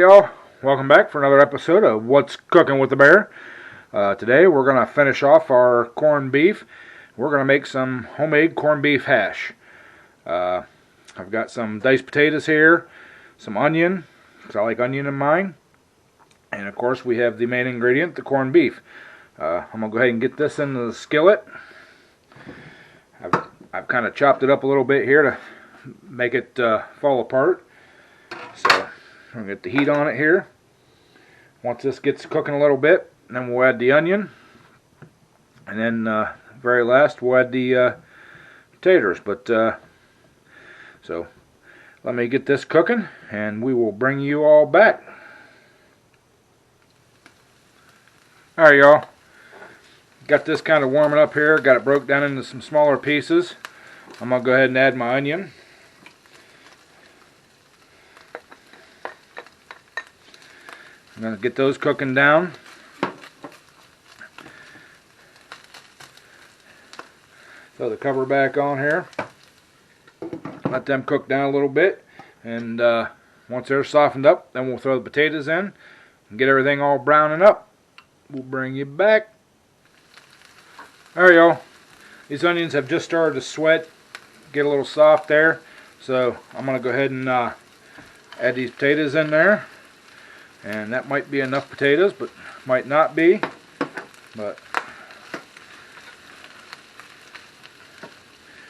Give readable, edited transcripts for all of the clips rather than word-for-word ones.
Y'all, welcome back for another episode of What's Cooking with the Bear. Today we're going to finish off our corned beef. We're going to make some homemade corned beef hash. I've got some diced potatoes here, some onion, because I like onion in mine, and of course we have the main ingredient, the corned beef. I'm going to go ahead and get this into the skillet. I've kind of chopped it up a little bit here to make it fall apart. So I'm going to get the heat on it here. Once this gets cooking a little bit, then we'll add the onion. And then very last we'll add the potatoes. So let me get this cooking and we will bring you all back. Alright y'all, got this kind of warming up here. Got it broke down into some smaller pieces. I'm going to go ahead and add my onion. I'm going to get those cooking down. Throw the cover back on here. Let them cook down a little bit. And once they're softened up, then we'll throw the potatoes in and get everything all browning up. We'll bring you back. Alright y'all, these onions have just started to sweat, get a little soft there. So I'm going to go ahead and add these potatoes in there. And that might be enough potatoes, but might not be. But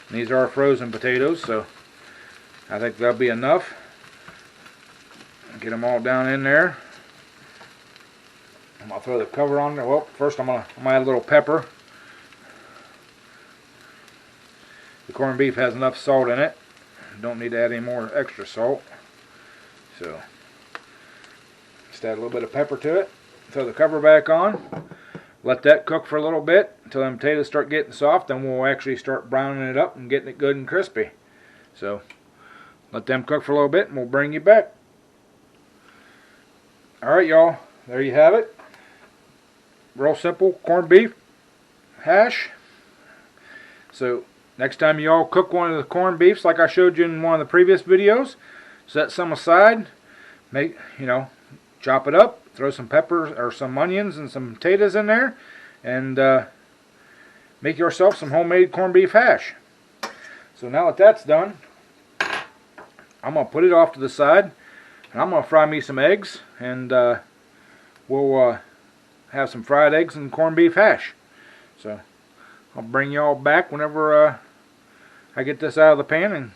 these are frozen potatoes, so I think that'll be enough. Get them all down in there. I'm gonna throw the cover on there. Well, first I'm gonna add a little pepper. The corned beef has enough salt in it. Don't need to add any more extra salt. So just add a little bit of pepper to it. Throw the cover back on. Let that cook for a little bit until the potatoes start getting soft. Then we'll actually start browning it up and getting it good and crispy. So let them cook for a little bit and we'll bring you back. Alright y'all, there you have it. Real simple corned beef hash. So next time you all cook one of the corned beefs like I showed you in one of the previous videos, set some aside. Chop it up, throw some peppers or some onions and some potatoes in there, and make yourself some homemade corned beef hash. So now that that's done, I'm going to put it off to the side, and I'm going to fry me some eggs, and we'll have some fried eggs and corned beef hash. So I'll bring you all back whenever I get this out of the pan and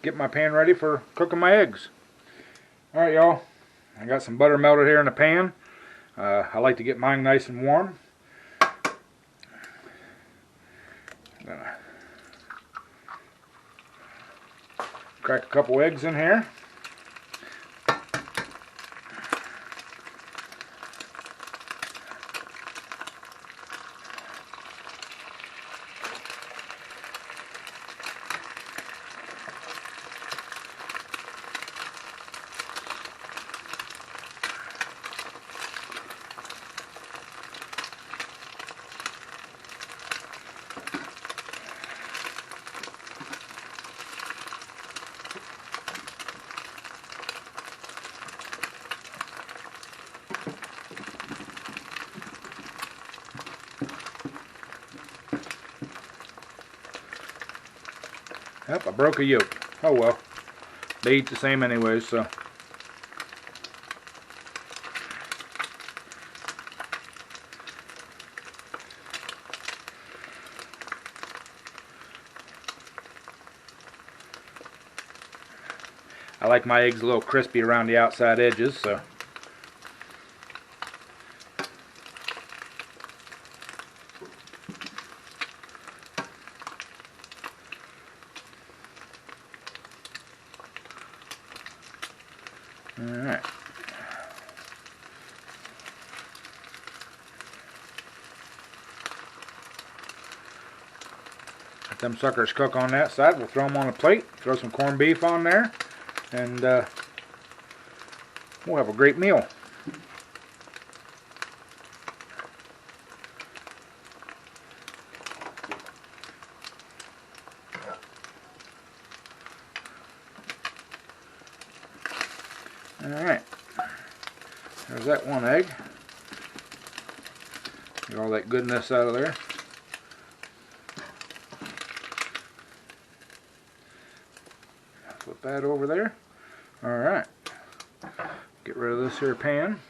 get my pan ready for cooking my eggs. Alright y'all, I got some butter melted here in the pan. I like to get mine nice and warm. I'm gonna crack a couple eggs in here. Yep, I broke a yolk. Oh well. They eat the same anyways, so. I like my eggs a little crispy around the outside edges, so. Alright. Let them suckers cook on that side. We'll throw them on a plate, throw some corned beef on there, and we'll have a great meal. Alright. There's that one egg. Get all that goodness out of there. Flip that over there. Alright. Get rid of this here pan.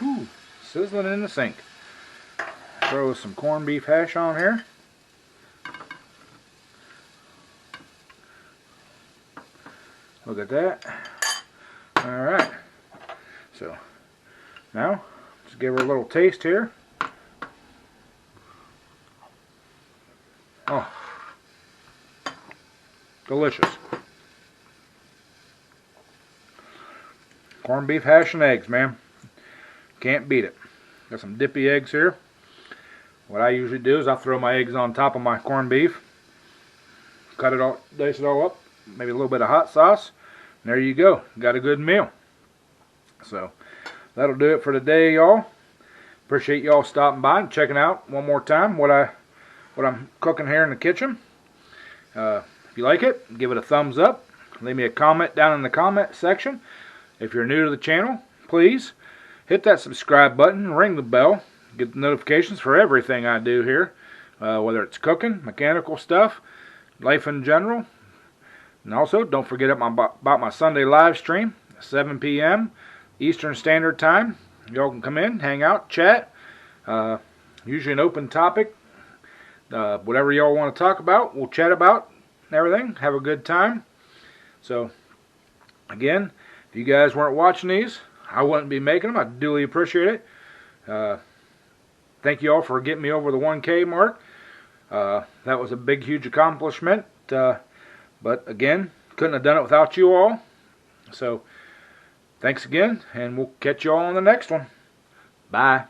Ooh, sizzling in the sink. Throw some corned beef hash on here. Look at that. Alright. So, now, just give her a little taste here. Oh. Delicious. Corned beef hash and eggs, man. Can't beat it. Got some dippy eggs here. What I usually do is I throw my eggs on top of my corned beef. Cut it all, dice it all up. Maybe a little bit of hot sauce. And there you go. Got a good meal. So, that'll do it for today, y'all. Appreciate y'all stopping by and checking out one more time what I'm cooking here in the kitchen. If you like it, give it a thumbs up. Leave me a comment down in the comment section. If you're new to the channel, please hit that subscribe button, ring the bell, get the notifications for everything I do here, whether it's cooking, mechanical stuff, life in general. And also, don't forget about my Sunday live stream, 7 p.m. Eastern Standard Time. Y'all can come in, hang out, chat. Usually an open topic. Whatever y'all want to talk about, we'll chat about and everything. Have a good time. So, again, if you guys weren't watching these, I wouldn't be making them. I duly appreciate it. Thank you all for getting me over the 1K mark. That was a big, huge accomplishment. But again, couldn't have done it without you all. So, thanks again, and we'll catch you all on the next one. Bye.